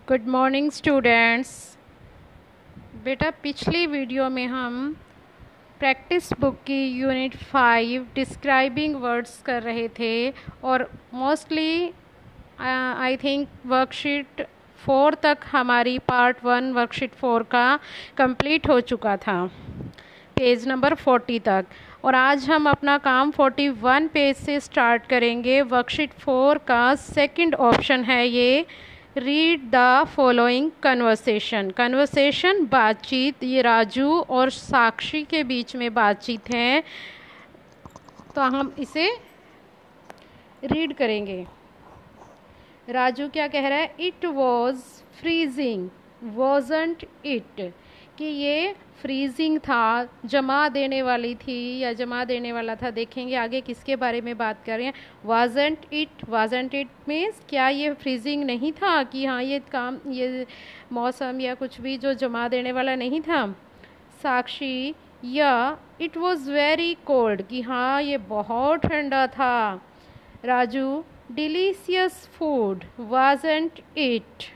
Good morning students. बेटा पिछली video में हम प्रैक्टिस बुक की यूनिट 5 डिस्क्राइबिंग वर्ड्स कर रहे थे और मोस्टली आई थिंक वर्कशीट 4 तक हमारी पार्ट 1 वर्कशीट 4 का कंप्लीट हो चुका था, पेज नंबर 40 तक। और आज हम अपना काम 41 पेज से स्टार्ट करेंगे। वर्कशीट 4 का सेकंड ऑप्शन है ये, read the following conversation. Conversation बातचीत, ये राजू और साक्षी के बीच में बातचीत है, तो हम इसे रीड करेंगे। राजू क्या कह रहा है? It was freezing wasn't it, कि ये फ्रीजिंग था, जमा देने वाली थी या जमा देने वाला था। देखेंगे आगे किसके बारे में बात कर रहे हैं। वाजंट इट मीन्स क्या ये फ्रीजिंग नहीं था, कि हाँ ये मौसम या कुछ भी जो जमा देने वाला नहीं था। साक्षी, या इट वॉज वेरी कोल्ड, कि हाँ ये बहुत ठंडा था। Raju, delicious food wasn't it,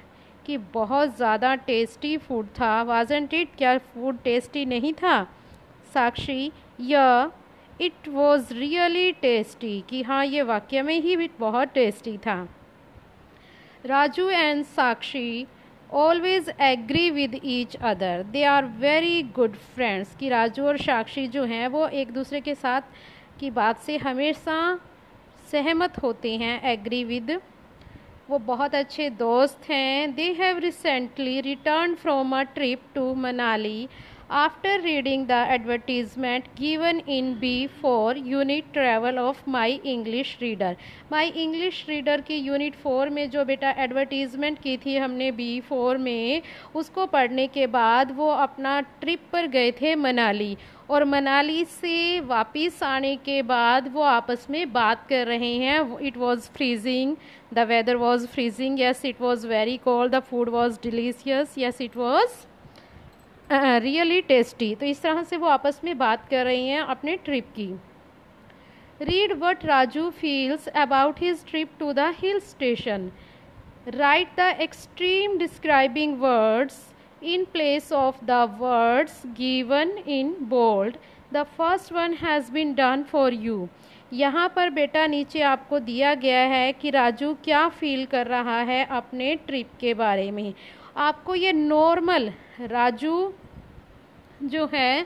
कि बहुत ज़्यादा टेस्टी फूड था। वाजंट इट, क्या फूड टेस्टी नहीं था। साक्षी, या इट वॉज रियली टेस्टी, कि हाँ ये वाकई में ही बहुत टेस्टी था। Raju and Sakshi always agree with each other, they are very good friends, कि राजू और साक्षी जो हैं वो एक दूसरे के साथ की बात से हमेशा सहमत होते हैं। एग्री विद, वो बहुत अच्छे दोस्त हैं। They have recently return from a trip to Manali after reading the advertisement given in B4 unit travel of my English reader. My English reader की यूनिट 4 में जो बेटा एडवर्टीजमेंट की थी हमने B4 में, उसको पढ़ने के बाद वो अपना ट्रिप पर गए थे मनाली, और मनाली से वापस आने के बाद वो आपस में बात कर रहे हैं। It was freezing, the weather was freezing, yes it was very cold, the food was delicious, yes it was really tasty. तो इस तरह से वो आपस में बात कर रही हैं अपने ट्रिप की। Read what Raju feels about his trip to the hill station. Write the extreme describing words in place of the words given in bold. The first one has been done for you. यहाँ पर बेटा नीचे आपको दिया गया है कि राजू क्या फील कर रहा है अपने ट्रिप के बारे में। आपको ये नॉर्मल राजू जो है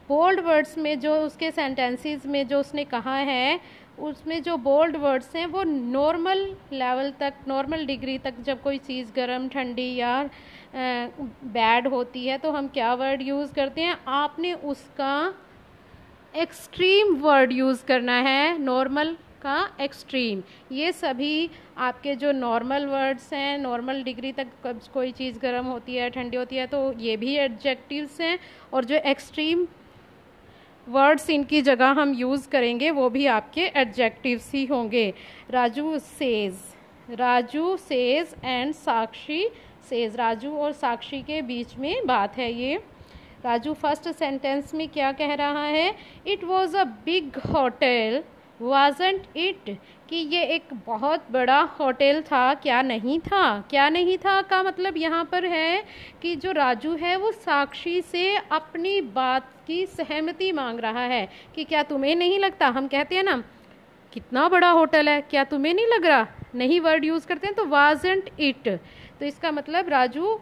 बोल्ड वर्ड्स में, जो उसके सेंटेंसेस में जो उसने कहा है, उसमें जो बोल्ड वर्ड्स हैं वो नॉर्मल लेवल तक, नॉर्मल डिग्री तक, जब कोई चीज़ गर्म, ठंडी या बैड होती है तो हम क्या वर्ड यूज़ करते हैं। आपने उसका एक्सट्रीम वर्ड यूज़ करना है, नॉर्मल का एक्सट्रीम। ये सभी आपके जो नॉर्मल वर्ड्स हैं, नॉर्मल डिग्री तक कब कोई चीज़ गर्म होती है, ठंडी होती है, तो ये भी एडजेक्टिव्स हैं, और जो एक्सट्रीम वर्ड्स इनकी जगह हम यूज़ करेंगे वो भी आपके एडजेक्टिव्स ही होंगे। Raju says and Sakshi says, Raju और साक्षी के बीच में बात है ये। राजू फर्स्ट सेंटेंस में क्या कह रहा है? It was a big hotel wasn't it, कि ये एक बहुत बड़ा होटल था, क्या नहीं था। क्या नहीं था का मतलब यहाँ पर है कि जो राजू है वो साक्षी से अपनी बात की सहमति मांग रहा है, कि क्या तुम्हें नहीं लगता, हम कहते हैं ना कितना बड़ा होटल है, क्या तुम्हें नहीं लग रहा, नहीं वर्ड यूज़ करते हैं तो वाजंट इट, तो इसका मतलब राजू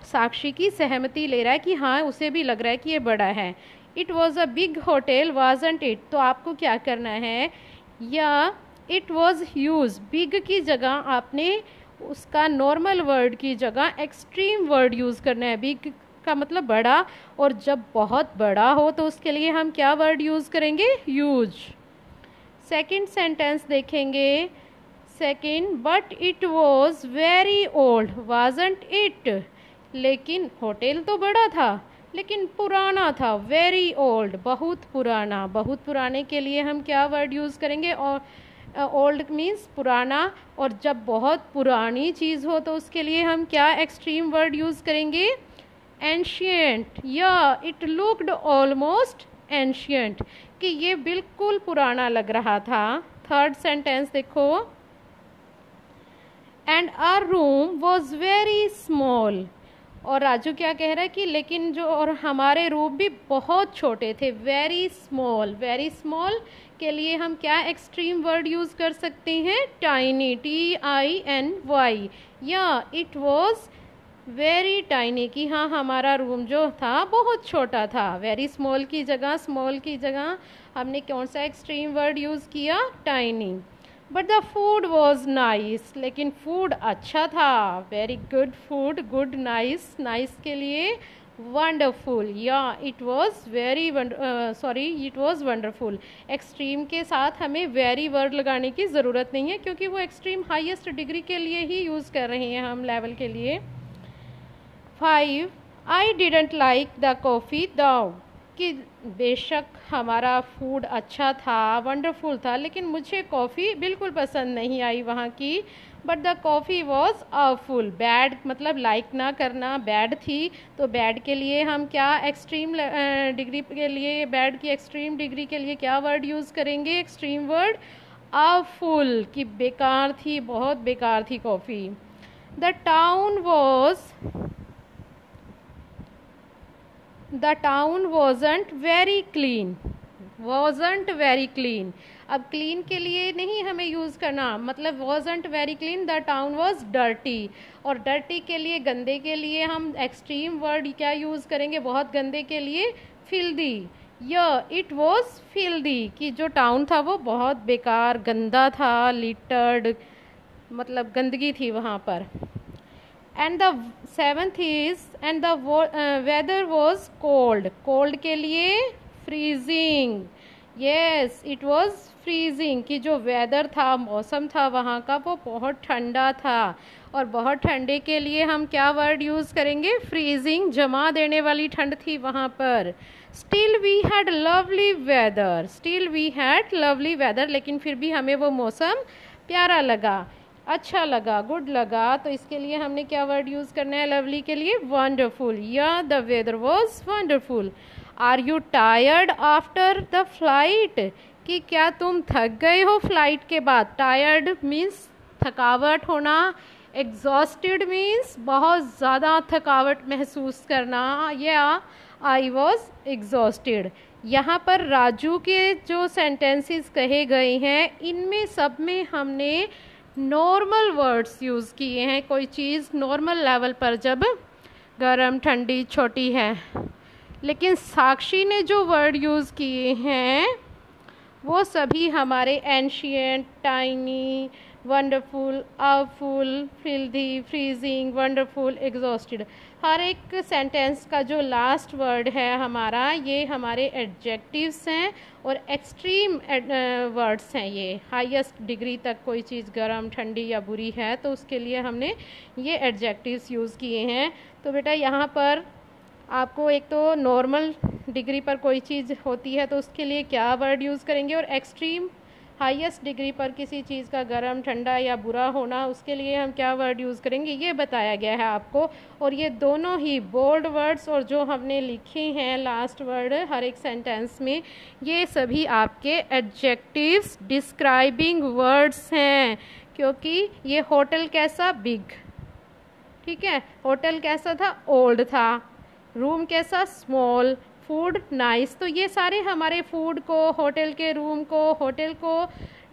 साक्षी की सहमति ले रहा है कि हाँ उसे भी लग रहा है कि ये बड़ा है। It was a big hotel wasn't it, तो आपको क्या करना है, या इट वॉज ह्यूज, बिग की जगह आपने उसका नॉर्मल वर्ड की जगह एक्सट्रीम वर्ड यूज़ करना है। बिग का मतलब बड़ा, और जब बहुत बड़ा हो तो उसके लिए हम क्या वर्ड यूज़ करेंगे? ह्यूज। सेकेंड सेंटेंस देखेंगे। Second, but it was very old wasn't it, लेकिन होटल तो बड़ा था लेकिन पुराना था। वेरी ओल्ड, बहुत पुराना। बहुत पुराने के लिए हम क्या वर्ड यूज़ करेंगे? और ओल्ड मीन्स पुराना, और जब बहुत पुरानी चीज़ हो तो उसके लिए हम क्या एक्सट्रीम वर्ड यूज़ करेंगे? एंशियंट, या इट लुक्ड ऑलमोस्ट एंशियंट, कि ये बिल्कुल पुराना लग रहा था। थर्ड सेंटेंस देखो। And our room was very small. और राजू क्या कह रहा है कि लेकिन जो और हमारे रूम भी बहुत छोटे थे। वेरी स्मॉल, वेरी स्मॉल के लिए हम क्या एक्सट्रीम वर्ड यूज़ कर सकते हैं? Tiny, TINY। या इट वॉज वेरी टाइनी कि हाँ हमारा रूम जो था बहुत छोटा था। वेरी स्मॉल की जगह, स्मॉल की जगह हमने कौन सा एक्सट्रीम वर्ड यूज़ किया? Tiny. But the food was nice, लेकिन फूड अच्छा था। Very good food, good, nice, nice के लिए वंडरफुल। या it was very it was wonderful. Extreme के साथ हमें वेरी वर्ड लगाने की ज़रूरत नहीं है क्योंकि वो एक्सट्रीम हाईएस्ट डिग्री के लिए ही यूज़ कर रहे हैं हम, लेवल के लिए। 5. I didn't like the coffee though, कि बेशक हमारा फूड अच्छा था, वंडरफुल था, लेकिन मुझे कॉफ़ी बिल्कुल पसंद नहीं आई वहाँ की। But the coffee was awful, bad मतलब लाइक ना करना, बैड थी। तो बैड के लिए हम क्या एक्सट्रीम डिग्री के लिए, बैड की एक्सट्रीम डिग्री के लिए क्या वर्ड यूज़ करेंगे? एक्सट्रीम वर्ड awful, कि बेकार थी, बहुत बेकार थी coffee. The town wasn't very clean, wasn't very clean। अब clean के लिए नहीं हमें यूज़ करना, मतलब wasn't very clean, the town was dirty। और dirty के लिए, गंदे के लिए हम extreme word क्या यूज़ करेंगे? बहुत गंदे के लिए filthy। Yeah, it was filthy, कि जो टाउन था वो बहुत बेकार, गंदा था, littered, मतलब गंदगी थी वहाँ पर। And the 7th is and the weather was cold, cold के लिए freezing. Yes, it was freezing, कि जो वेदर था, मौसम था वहाँ का, वो बहुत ठंडा था। और बहुत ठंडे के लिए हम क्या वर्ड यूज़ करेंगे? फ्रीजिंग, जमा देने वाली ठंड थी वहाँ पर। Still we had lovely weather, still we had lovely weather, लेकिन फिर भी हमें वो मौसम प्यारा लगा, अच्छा लगा, गुड लगा। तो इसके लिए हमने क्या वर्ड यूज़ करना है? लवली के लिए वंडरफुल। या the weather was wonderful. Are you tired after the flight, कि क्या तुम थक गए हो फ्लाइट के बाद? टायर्ड मीन्स थकावट होना, एग्जॉस्टेड मीन्स बहुत ज़्यादा थकावट महसूस करना। या आई वॉज एग्जॉस्टेड। यहाँ पर राजू के जो सेंटेंसेस कहे गए हैं, इनमें सब में हमने नॉर्मल वर्ड्स यूज़ किए हैं। कोई चीज़ नॉर्मल लेवल पर जब गर्म, ठंडी, छोटी है। लेकिन साक्षी ने जो वर्ड यूज़ किए हैं वो सभी हमारे ancient, tiny, wonderful, awful, filthy, freezing, wonderful, exhausted, हर एक सेंटेंस का जो लास्ट वर्ड है हमारा, ये हमारे एडजेक्टिव्स हैं और एक्सट्रीम वर्ड्स हैं। ये हाईएस्ट डिग्री तक कोई चीज़ गर्म, ठंडी या बुरी है तो उसके लिए हमने ये एडजेक्टिव्स यूज़ किए हैं। तो बेटा यहाँ पर आपको एक तो नॉर्मल डिग्री पर कोई चीज़ होती है तो उसके लिए क्या वर्ड यूज़ करेंगे, और एक्सट्रीम हाईएस्ट डिग्री पर किसी चीज़ का गर्म, ठंडा या बुरा होना, उसके लिए हम क्या वर्ड यूज़ करेंगे, ये बताया गया है आपको। और ये दोनों ही बोल्ड वर्ड्स और जो हमने लिखे हैं लास्ट वर्ड हर एक सेंटेंस में, ये सभी आपके एडजेक्टिव्स, डिस्क्राइबिंग वर्ड्स हैं। क्योंकि ये होटल कैसा? बिग, ठीक है। होटल कैसा था? ओल्ड था। रूम कैसा? स्मॉल। Food nice. तो ये सारे हमारे फूड को, होटल के रूम को, होटल को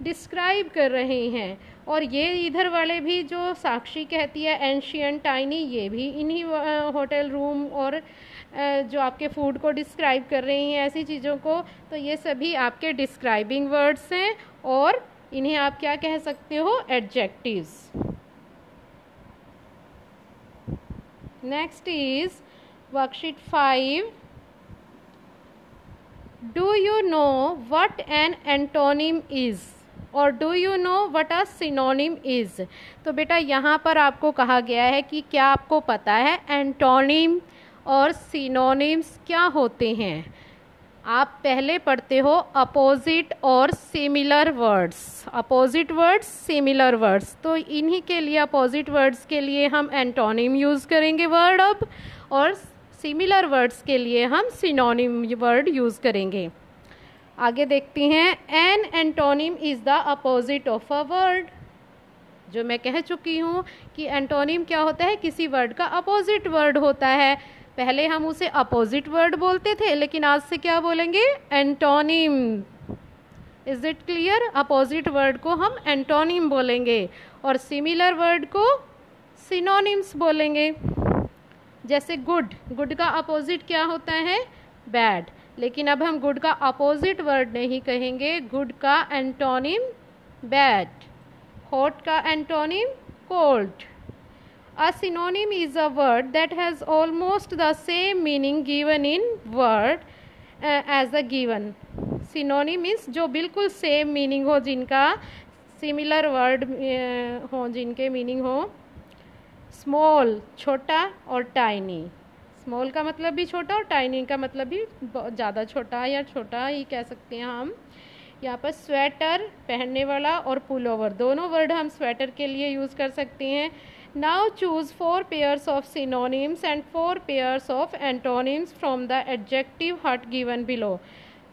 डिस्क्राइब कर रहे हैं। और ये इधर वाले भी जो साक्षी कहती है एंशियंट, टाइनी, ये भी इन्हीं होटल, रूम और जो आपके फूड को डिस्क्राइब कर रही हैं, ऐसी चीज़ों को। तो ये सभी आपके डिस्क्राइबिंग वर्ड्स हैं और इन्हें आप क्या कह सकते हो? Adjectives. Next is worksheet 5। Do you know what an antonym is? और do you know what a synonym is? तो बेटा यहाँ पर आपको कहा गया है कि क्या आपको पता है एंटोनिम और सिनोनिम्स क्या होते हैं? आप पहले पढ़ते हो अपोजिट और similar words, opposite words, similar words. तो इन्हीं के लिए, अपोजिट वर्ड्स के लिए हम एंटोनिम यूज़ करेंगे वर्ड अब, और सिमिलर वर्ड्स के लिए हम सिनोनिम वर्ड यूज़ करेंगे। आगे देखते हैं। An antonym is the opposite of a word. जो मैं कह चुकी हूँ कि एंटोनिम क्या होता है, किसी वर्ड का अपोजिट वर्ड होता है। पहले हम उसे अपोजिट वर्ड बोलते थे, लेकिन आज से क्या बोलेंगे, antonym. Is it clear? Opposite word को हम एंटोनिम बोलेंगे और सिमिलर वर्ड को सिनोनिम्स बोलेंगे। जैसे गुड, गुड का अपोजिट क्या होता है, बैड, लेकिन अब हम गुड का अपोजिट वर्ड नहीं कहेंगे, गुड का एंटोनिम बैड, हॉट का antonym cold. A synonym is a word that has almost the same meaning given in word as a given. Synonym means जो बिल्कुल सेम मीनिंग हो, जिनका सिमिलर वर्ड हो, जिनके मीनिंग हो। स्मॉल छोटा और टाइनी, स्मॉल का मतलब भी छोटा और टाइनी का मतलब भी ज़्यादा छोटा या छोटा ही कह सकते हैं हम। यहाँ पर स्वेटर पहनने वाला और पुलोवर, दोनों वर्ड हम स्वेटर के लिए यूज़ कर सकते हैं। Now choose 4 pairs of synonyms and 4 pairs of antonyms from the adjective hut given below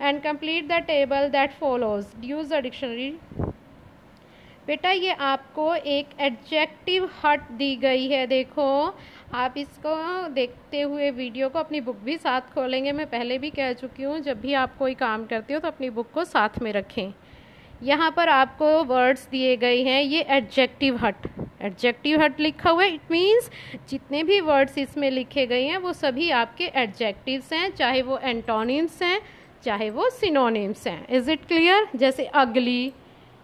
and complete the table that follows. Use the dictionary. बेटा ये आपको एक एडजेक्टिव हट दी गई है, देखो आप इसको देखते हुए वीडियो को अपनी बुक भी साथ खोलेंगे। मैं पहले भी कह चुकी हूँ, जब भी आप कोई काम करते हो तो अपनी बुक को साथ में रखें। यहाँ पर आपको वर्ड्स दिए गए हैं, ये एडजेक्टिव हट, एडजेक्टिव हट लिखा हुआ है। इट मीन्स जितने भी वर्ड्स इसमें लिखे गए हैं वो सभी आपके एडजेक्टिव्स हैं, चाहे वो एंटोनिम्स हैं चाहे वो सिनोनिम्स हैं। Is it clear? जैसे ugly,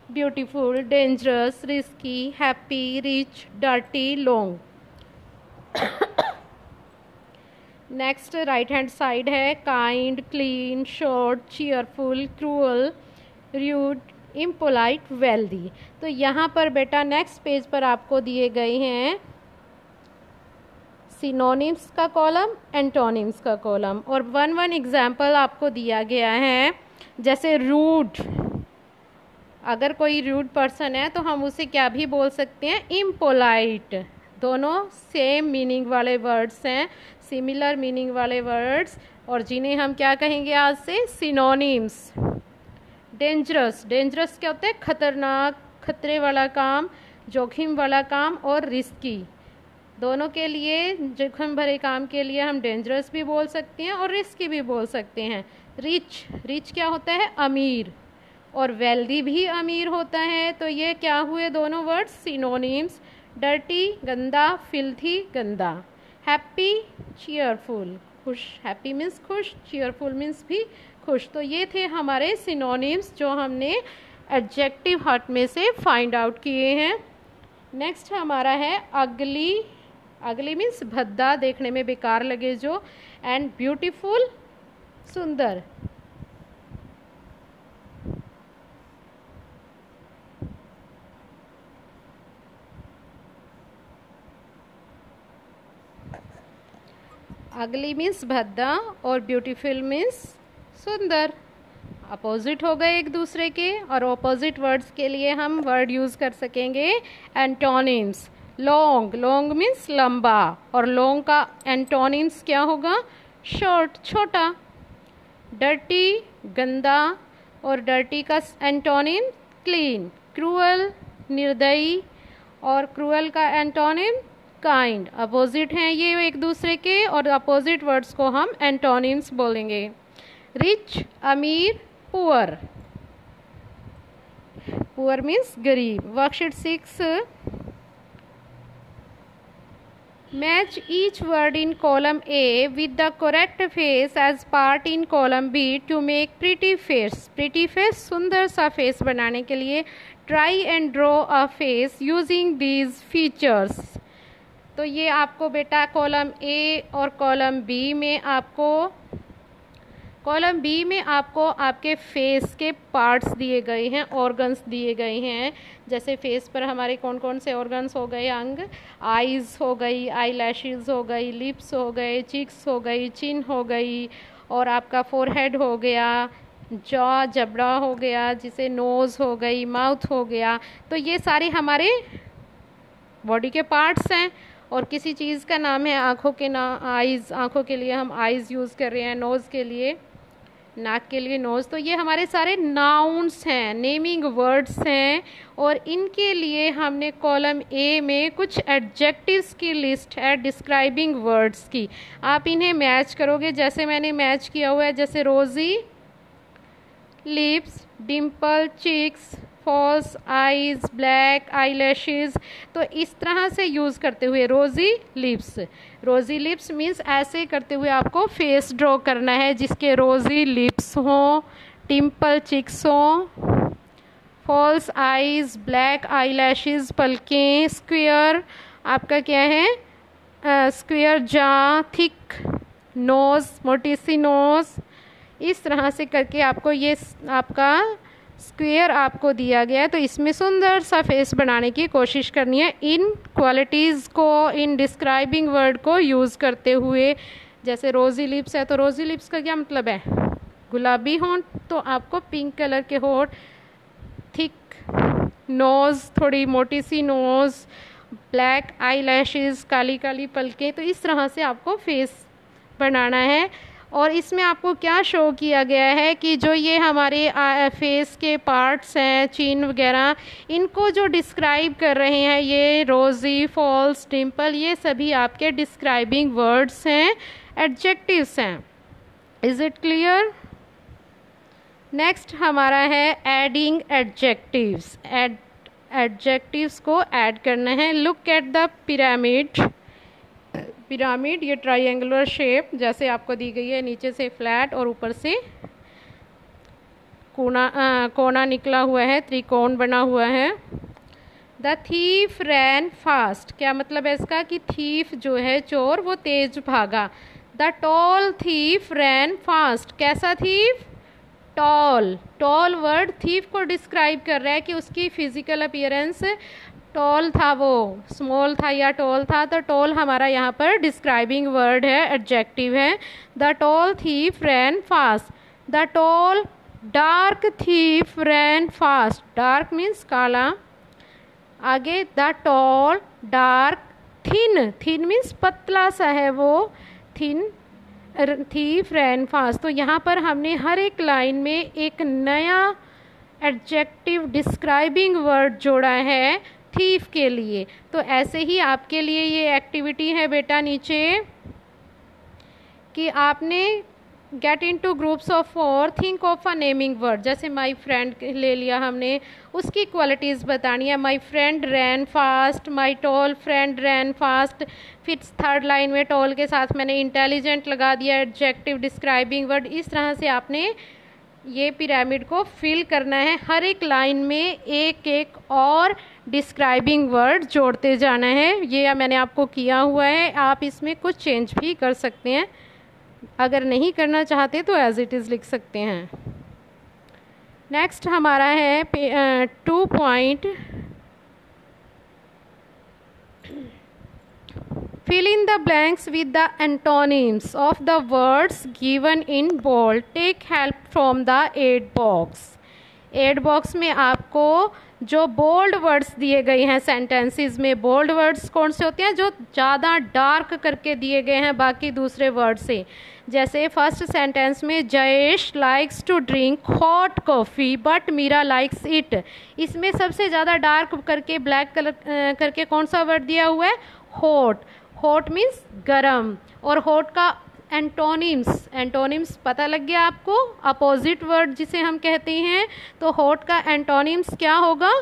beautiful, dangerous, risky, happy, rich, dirty, long. Next right hand side है kind, clean, short, cheerful, cruel, rude, impolite, wealthy. तो यहाँ पर बेटा नेक्स्ट पेज पर आपको दिए गए हैं सिनोनिम्स का कॉलम, एंटोनिम्स का कॉलम, और वन एग्जाम्पल आपको दिया गया है। जैसे रूड, अगर कोई रूड पर्सन है तो हम उसे क्या भी बोल सकते हैं, इम्पोलाइट। दोनों सेम मीनिंग वाले वर्ड्स हैं, सिमिलर मीनिंग वाले वर्ड्स, और जिन्हें हम क्या कहेंगे आज से, सिनोनिम्स। डेंजरस, डेंजरस क्या होता है, खतरनाक, खतरे वाला काम, जोखिम वाला काम, और रिस्की। दोनों के लिए, जोखिम भरे काम के लिए हम डेंजरस भी बोल सकते हैं और रिस्की भी बोल सकते हैं। रिच, रिच क्या होता है, अमीर, और वेल्दी भी अमीर होता है। तो ये क्या हुए दोनों वर्ड्स, सिनोनिम्स। डर्टी गंदा, फिल्थी गंदा। हैप्पी चीयरफुल, खुश, हैप्पी मीन्स खुश, चीयरफुल मीन्स भी खुश। तो ये थे हमारे सिनोनिम्स जो हमने एडजेक्टिव हट में से फाइंड आउट किए हैं। नेक्स्ट हमारा है अगली, अगली मीन्स भद्दा, देखने में बेकार लगे जो, एंड ब्यूटीफुल सुंदर। अगली मीन्स भद्दा और ब्यूटीफुल मीन्स सुंदर, अपोजिट हो गए एक दूसरे के, और ऑपोजिट वर्ड्स के लिए हम वर्ड यूज़ कर सकेंगे एंटोनिम्स। लॉन्ग, लॉन्ग मीन्स लंबा, और लॉन्ग का एंटोनिम्स क्या होगा, शॉर्ट, छोटा। डर्टी गंदा, और डर्टी का एंटोनिम क्लीन। क्रूअल निर्दयी, और क्रूअल का एंटोनिम काइंड। अपोजिट हैं ये एक दूसरे के, और अपोजिट वर्ड्स को हम एंटोनिम्स बोलेंगे। रिच अमीर, पुअर, पुअर मीन्स गरीब। Worksheet 6, match each word in column A with the correct face as part in column B to make pretty face. Pretty face, सुंदर सा फेस बनाने के लिए try and draw a face using these features. तो ये आपको बेटा column A और कॉलम बी में आपको, कॉलम बी में आपको आपके फेस के पार्ट्स दिए गए हैं, ऑर्गन्स दिए गए हैं। जैसे फेस पर हमारे कौन कौन से ऑर्गन्स हो गए, अंग, आईज हो गई, आई लैशेज हो गई, लिप्स हो गए, चिक्स हो गई, चिन हो गई, और आपका फोरहेड हो गया, जॉ जबड़ा हो गया, जिसे नोज़ हो गई, माउथ हो गया। तो ये सारे हमारे बॉडी के पार्ट्स हैं। और किसी चीज़ का नाम है आँखों के, आइज़, आँखों के लिए हम आइज़ यूज़ कर रहे हैं, नोज़ के लिए नाक के लिए नोज। तो ये हमारे सारे नाउन्स हैं, नेमिंग वर्ड्स हैं, और इनके लिए हमने कॉलम ए में कुछ एडजेक्टिव्स की लिस्ट है डिस्क्राइबिंग वर्ड्स की। आप इन्हें मैच करोगे, जैसे मैंने मैच किया हुआ है, जैसे rosy lips, dimple cheeks, false eyes, black eyelashes. तो इस तरह से यूज़ करते हुए रोजी लिप्स, रोजी लिप्स मीन्स ऐसे करते हुए आपको फेस ड्रॉ करना है जिसके रोजी लिप्स हों, डिम्पल चिक्स हों, फॉल्स आईज, ब्लैक आईलैशेस पलकें, स्क्वायर आपका क्या है, स्क्वायर जा, थिक नोज, मोटी सी नोज। इस तरह से करके आपको ये आपका स्क्वायर आपको दिया गया है, तो इसमें सुंदर सा फेस बनाने की कोशिश करनी है इन क्वालिटीज़ को, इन डिस्क्राइबिंग वर्ड को यूज़ करते हुए। जैसे रोज़ी लिप्स है, तो रोज़ी लिप्स का क्या मतलब है, गुलाबी होंठ, तो आपको पिंक कलर के होंठ, थिक नोज़, थोड़ी मोटी सी नोज़, ब्लैक आई लैशेज़, काली काली पलकें। तो इस तरह से आपको फेस बनाना है। और इसमें आपको क्या शो किया गया है कि जो ये हमारे फेस के पार्ट्स हैं, चिन वगैरह, इनको जो डिस्क्राइब कर रहे हैं ये रोज़ी, फॉल्स, डिम्पल, ये सभी आपके डिस्क्राइबिंग वर्ड्स हैं, एडजेक्टिव्स हैं। Is it clear? नेक्स्ट हमारा है एडिंग एडजेक्टिव्स। एडजेक्टिव्स को ऐड करना है। Look at the pyramid. Pyramid ये ट्रायंगुलर शेप जैसे आपको दी गई है, नीचे से फ्लैट और ऊपर से कोना निकला हुआ है, त्रिकोण बना हुआ है। द थीफ रैन फास्ट, क्या मतलब है इसका कि थीफ जो है चोर वो तेज भागा। The tall thief ran fast, कैसा thief, tall. Tall word thief को डिस्क्राइब कर रहा है कि उसकी फिजिकल अपीयरेंस टॉल था, वो स्मॉल था या टॉल था, तो टॉल हमारा यहाँ पर डिस्क्राइबिंग वर्ड है, एडजेक्टिव है। The tall thief ran fast. The tall dark thief ran fast. Dark means काला। आगे the tall dark thin, thin means पतला सा है वो, थिन थीफ रैन फास्ट। तो यहाँ पर हमने हर एक लाइन में एक नया एडजेक्टिव डिस्क्राइबिंग वर्ड जोड़ा है थीफ के लिए। तो ऐसे ही आपके लिए ये एक्टिविटी है बेटा नीचे कि आपने get into groups of 4, think of a naming word. जैसे माई फ्रेंड ले लिया हमने, उसकी क्वालिटीज़ बतानी है। My friend ran fast, my tall friend ran fast. फिर थर्ड लाइन में टॉल के साथ मैंने इंटेलिजेंट लगा दिया, एडजेक्टिव डिस्क्राइबिंग वर्ड। इस तरह से आपने ये पिरामिड को फिल करना है। हर एक लाइन में एक एक और डिस्क्राइबिंग वर्ड जोड़ते जाना है। ये मैंने आपको किया हुआ है, आप इसमें कुछ चेंज भी कर सकते हैं। अगर नहीं करना चाहते तो एज इट इज़ लिख सकते हैं। नेक्स्ट हमारा है 2 point, fill in the blanks with the antonyms of the words given in bold. Take help from the aid box. Aid box में आपको जो बोल्ड वर्ड्स दिए गए हैं सेंटेंसेस में, बोल्ड वर्ड्स कौन से होते हैं, जो ज़्यादा डार्क करके दिए गए हैं बाकी दूसरे वर्ड से। जैसे फर्स्ट सेंटेंस में Jayesh likes to drink hot coffee but Meera likes it. इसमें सबसे ज़्यादा डार्क करके ब्लैक कलर करके कौन सा वर्ड दिया हुआ है, हॉट। हॉट मीन्स गरम। और हॉट का एंटोनिम्स, एंटोनिम्स पता लग गया आपको, अपोजिट वर्ड जिसे हम कहते हैं। तो हॉट का एंटोनिम्स क्या होगा,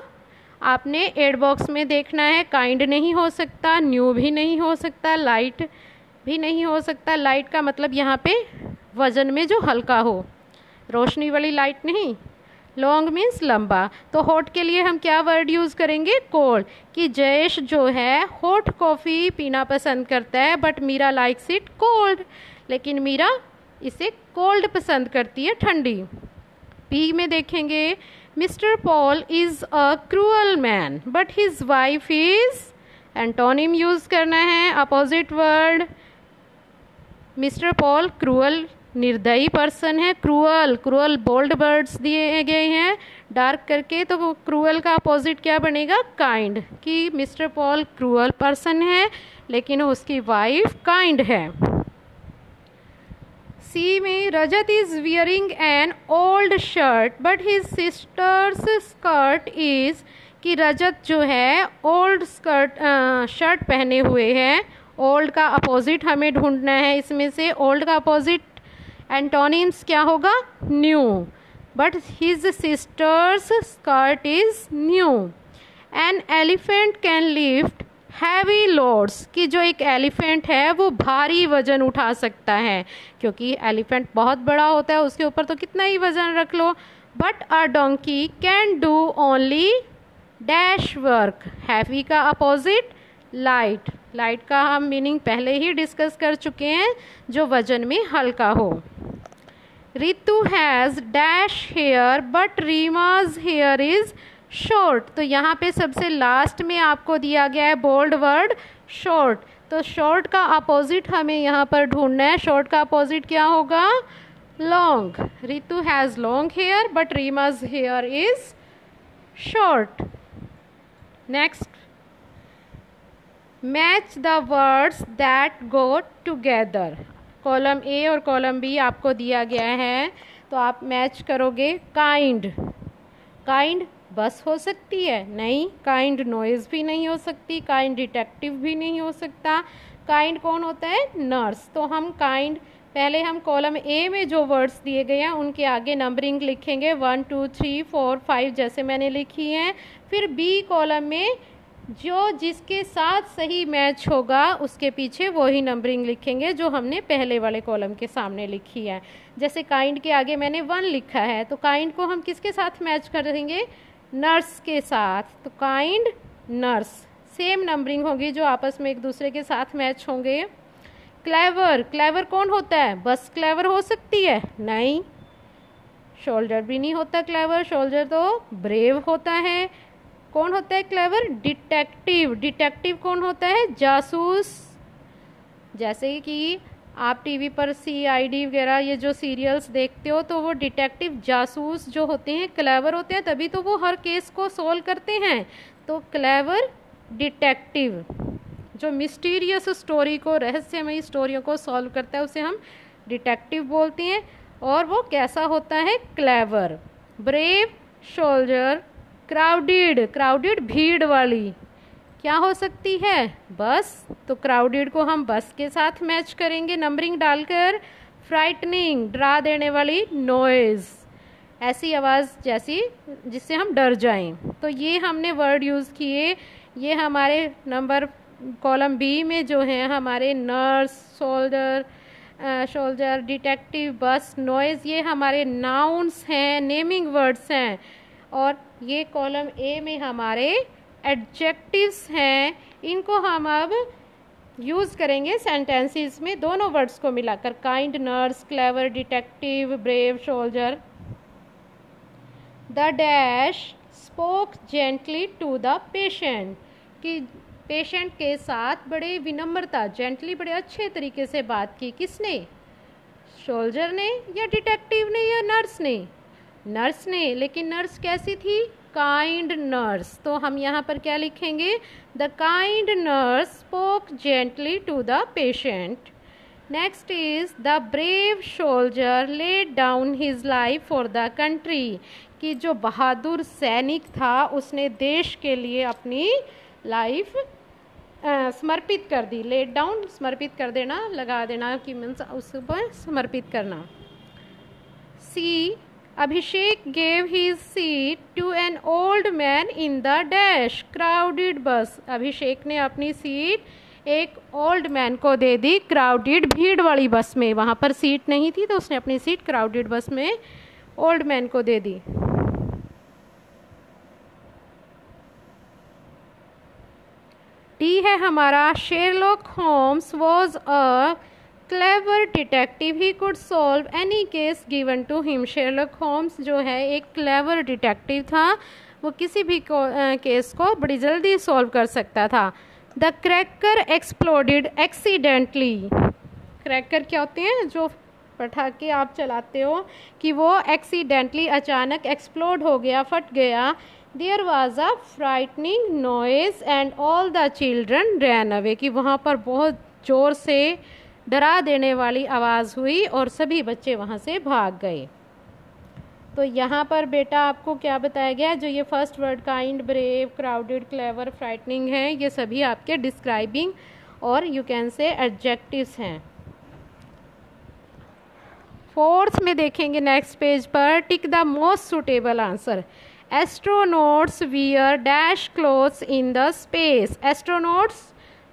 आपने एड बॉक्स में देखना है। काइंड नहीं हो सकता, न्यू भी नहीं हो सकता, लाइट भी नहीं हो सकता। लाइट का मतलब यहाँ पे वजन में जो हल्का हो, रोशनी वाली लाइट नहीं। लॉन्ग मीन्स लंबा। तो हॉट के लिए हम क्या वर्ड यूज़ करेंगे, कोल्ड। कि जयेश जो है हॉट कॉफ़ी पीना पसंद करता है but Meera likes it cold, लेकिन मीरा इसे कोल्ड पसंद करती है, ठंडी। बी में देखेंगे mister Paul is a cruel man but his wife is, antonym use करना है, opposite word. Mister Paul cruel निर्दयी पर्सन है, क्रूअल, क्रूअल बोल्ड वर्ड्स दिए गए हैं डार्क करके, तो वो क्रूअल का अपोजिट क्या बनेगा, काइंड। कि मिस्टर पॉल क्रूअल पर्सन है लेकिन उसकी वाइफ काइंड है। सी में Rajat is wearing an old shirt but his sister's skirt is, कि रजत जो है ओल्ड शर्ट पहने हुए हैं। ओल्ड का अपोजिट हमें ढूंढना है इसमें से। ओल्ड का अपोजिट एंटोनिम्स क्या होगा? New. But his sister's skirt is new. An elephant can lift heavy loads, कि जो एक एलिफेंट है वो भारी वजन उठा सकता है, क्योंकि एलिफेंट बहुत बड़ा होता है, उसके ऊपर तो कितना ही वजन रख लो। But a donkey can do only dash work. Heavy का अपोजिट लाइट। लाइट का हम मीनिंग पहले ही डिस्कस कर चुके हैं, जो वजन में हल्का हो। Ritu has dash hair but Reema's hair is short. तो यहाँ पे सबसे लास्ट में आपको दिया गया है बोल्ड वर्ड शॉर्ट। तो शॉर्ट का अपोजिट हमें यहाँ पर ढूंढना है। शॉर्ट का अपोजिट क्या होगा? Long. Ritu has long hair but Reema's hair is short. Next, match the words that go together. Column A और कॉलम बी आपको दिया गया है, तो आप मैच करोगे। काइंड, काइंड बस हो सकती है? नहीं। काइंड नॉइज़ भी नहीं हो सकती। काइंड डिटेक्टिव भी नहीं हो सकता। काइंड कौन होता है? नर्स। तो हम काइंड, पहले हम कॉलम ए में जो वर्ड्स दिए गए हैं उनके आगे नंबरिंग लिखेंगे 1 2 3 4 5 जैसे मैंने लिखी है। फिर बी कॉलम में जो जिसके साथ सही मैच होगा उसके पीछे वही नंबरिंग लिखेंगे जो हमने पहले वाले कॉलम के सामने लिखी है। जैसे काइंड के आगे मैंने 1 लिखा है, तो काइंड को हम किसके साथ मैच करेंगे? नर्स के साथ। तो काइंड नर्स, सेम नंबरिंग होगी जो आपस में एक दूसरे के साथ मैच होंगे। क्लेवर, क्लेवर कौन होता है? बस क्लेवर हो सकती है? नहीं। शोल्जर भी नहीं होता क्लेवर। शोल्जर तो ब्रेव होता है। कौन होता है क्लेवर? डिटेक्टिव। डिटेक्टिव कौन होता है? जासूस। जैसे कि आप टीवी पर CID वगैरह ये जो सीरियल्स देखते हो, तो वो डिटेक्टिव जासूस जो होते हैं क्लेवर होते हैं, तभी तो वो हर केस को सॉल्व करते हैं। तो क्लेवर डिटेक्टिव जो मिस्टीरियस स्टोरी को, रहस्यमयी स्टोरियों को सॉल्व करता है, उसे हम डिटेक्टिव बोलते हैं। और वो कैसा होता है? Clever. Brave soldier. Crowded, crowded भीड़ वाली क्या हो सकती है? बस। तो क्राउडेड को हम बस के साथ मैच करेंगे नंबरिंग डालकर। फ्राइटनिंग, डरा देने वाली। नॉइज़, ऐसी आवाज़ जैसी जिससे हम डर जाएं। तो ये हमने वर्ड यूज़ किए। ये हमारे नंबर कॉलम बी में जो है हमारे नर्स, सोल्जर, डिटेक्टिव, बस, नॉइज़, ये हमारे नाउन्स हैं, नेमिंग वर्ड्स हैं। और ये कॉलम ए में हमारे एडजेक्टिव्स हैं। इनको हम अब यूज़ करेंगे सेंटेंसेस में, दोनों वर्ड्स को मिलाकर। Kind, nurse, clever, detective, brave, soldier. The dash spoke gently to the patient, कि पेशेंट के साथ बड़े विनम्रता, जेंटली, बड़े अच्छे तरीके से बात की। किसने? सोल्जर ने या डिटेक्टिव ने या नर्स ने? नर्स ने। लेकिन नर्स कैसी थी? Kind nurse. तो हम यहाँ पर क्या लिखेंगे? The kind nurse spoke gently to the patient. Next is the brave soldier laid down his life for the country, कि जो बहादुर सैनिक था उसने देश के लिए अपनी लाइफ समर्पित कर दी। लेड डाउन, समर्पित कर देना, लगा देना कि मीन्स उस पर समर्पित करना। सी, अभिषेक gave his seat to an old man in the dash crowded bus। अभिषेक ने अपनी सीट एक ओल्ड मैन को दे दी क्राउडेड, भीड़ वाली बस में। वहाँ पर सीट नहीं थी तो उसने अपनी सीट क्राउडेड बस में ओल्ड मैन को दे दी। डी है हमारा, Sherlock Holmes was a clever detective, he could solve any case given to him. Sherlock Holmes जो है एक क्लेवर डिटेक्टिव था, वो किसी भी केस को बड़ी जल्दी सॉल्व कर सकता था। The cracker exploded accidentally. Cracker क्या होते हैं? जो पटाखे आप चलाते हो, कि वो एक्सीडेंटली अचानक एक्सप्लोड हो गया, फट गया। There was a frightening noise and all the children ran away, कि वहाँ पर बहुत ज़ोर से डरा देने वाली आवाज़ हुई और सभी बच्चे वहाँ से भाग गए। तो यहाँ पर बेटा आपको क्या बताया गया, जो ये first word kind, brave, crowded, clever, frightening है, ये सभी आपके डिस्क्राइबिंग और यू कैन से एडजेक्टिव्स हैं। फोर्थ में देखेंगे नेक्स्ट पेज पर, tick the most suitable answer. Astronauts wear dash clothes in the space. Astronauts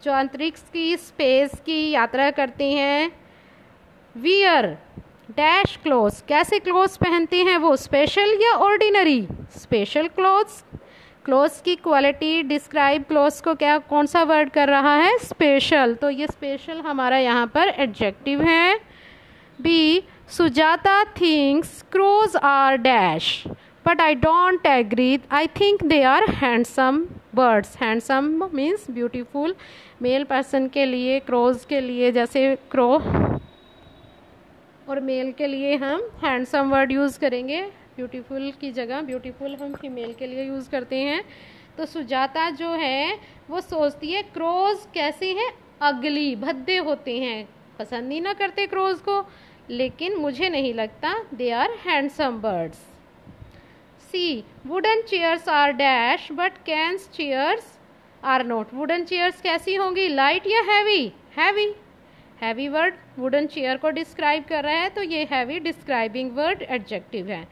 जो अंतरिक्ष की, स्पेस की यात्रा करते हैं, वियर डैश क्लोथ्स, कैसे क्लोथ्स पहनते हैं वो, स्पेशल या ऑर्डिनरी, स्पेशल क्लोथ्स। क्लोथ्स की क्वालिटी डिस्क्राइब क्लोथ्स को क्या, कौन सा वर्ड कर रहा है, स्पेशल। तो ये स्पेशल हमारा यहाँ पर एडजेक्टिव है। B, Sujata thinks crows are dash but I don't agree, I think they are handsome birds. Handsome means beautiful, male person के लिए, क्रोज के लिए जैसे क्रो, और मेल के लिए हम हैंडसम वर्ड यूज़ करेंगे। ब्यूटीफुल की जगह ब्यूटीफुल हम फीमेल के लिए यूज़ करते हैं। तो सुजाता जो है वो सोचती है क्रोज कैसे हैं, अगली, भद्दे होते हैं, पसंद ही ना करते क्रोज को, लेकिन मुझे नहीं लगता they are handsome birds. C, wooden chairs are dash but canes chairs are not. Wooden chairs कैसी होंगी, लाइट या heavy, heavy. Heavy word wooden chair को डिस्क्राइब कर रहा है, तो ये हैवी डिस्क्राइबिंग वर्ड एडजेक्टिव है।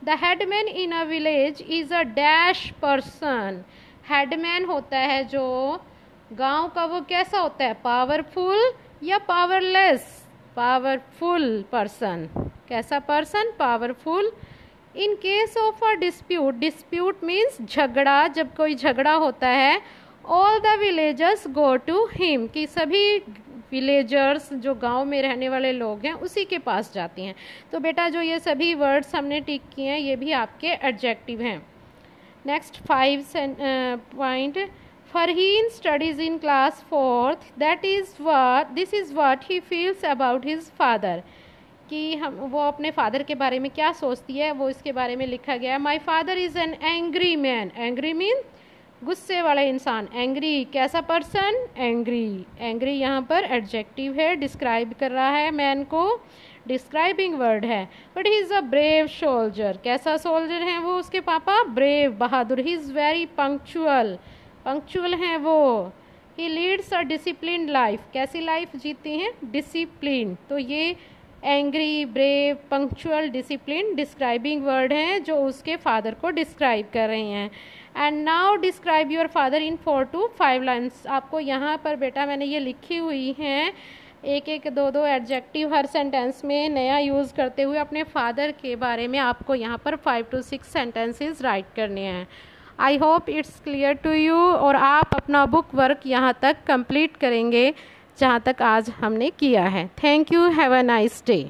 The headman in a village is a dash person. Headman होता है जो गांव का, वो कैसा होता है, पावरफुल या पावरलेस, पावरफुल पर्सन। कैसा person, powerful. In case of a dispute, dispute means झगड़ा, जब कोई झगड़ा होता है, all the villagers go to him, कि सभी विलेजर्स जो गांव में रहने वाले लोग हैं उसी के पास जाती हैं। तो बेटा जो ये सभी वर्ड्स हमने टिक किए हैं ये भी आपके एडजेक्टिव हैं। Next 5 point, Farheen studies in class 4th, this is what he feels about his father, कि वो अपने फादर के बारे में क्या सोचती है, वो इसके बारे में लिखा गया है। My father is an angry man, angry mean गुस्से वाला इंसान, एंग्री कैसा पर्सन, एंग्री। एंग्री यहाँ पर एडजेक्टिव है, डिस्क्राइब कर रहा है मैन को, डिस्क्राइबिंग वर्ड है। But he is a brave soldier, कैसा सोल्जर है वो उसके पापा, brave, Bahadur. He is very punctual, punctual हैं वो। ही लीड्स अ डिसिप्लिन लाइफ, कैसी लाइफ जीते हैं, डिसिप्लिन। तो ये angry, brave, punctual, discipline describing word हैं जो उसके फादर को डिस्क्राइब कर रहे हैं। And now describe your father in 4 to 5 lines. आपको यहाँ पर बेटा मैंने ये लिखी हुई हैं, एक एक दो दो एडजेक्टिव हर सेंटेंस में नया यूज़ करते हुए अपने फादर के बारे में आपको यहाँ पर 5 to 6 सेंटेंसेस राइट करने हैं। I hope it's clear to you, और आप अपना बुक वर्क यहाँ तक कंप्लीट करेंगे जहाँ तक आज हमने किया है। Thank you, have a nice day.